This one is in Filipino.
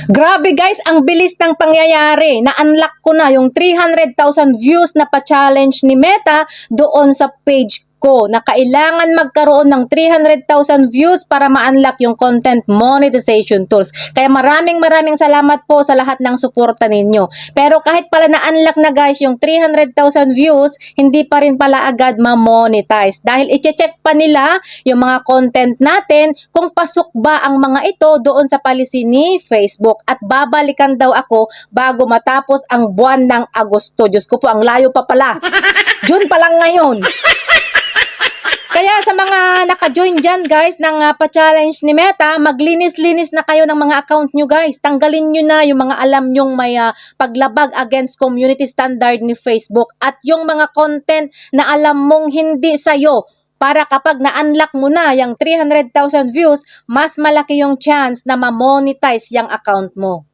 Grabe guys, ang bilis ng pangyayari. Na-unlock ko na yung 300,000 views na pa-challenge ni Meta doon sa page ko na kailangan magkaroon ng 300,000 views para ma-unlock yung content monetization tools. Kaya maraming salamat po sa lahat ng suporta ninyo. Pero kahit pala na-unlock na guys yung 300,000 views, hindi pa rin pala agad ma-monetize. Dahil i-check pa nila yung mga content natin kung pasok ba ang mga ito doon sa policy ni Facebook. At babalikan daw ako bago matapos ang buwan ng Agosto. Diyos ko po, ang layo pa pala. June pa lang ngayon. Kaya sa mga naka-join dyan guys ng pa-challenge ni Meta, maglinis-linis na kayo ng mga account nyo guys. Tanggalin nyo na yung mga alam nyong may paglabag against community standard ni Facebook at yung mga content na alam mong hindi sa'yo. Para kapag na-unlock mo na yung 300,000 views, mas malaki yung chance na ma-monetize yung account mo.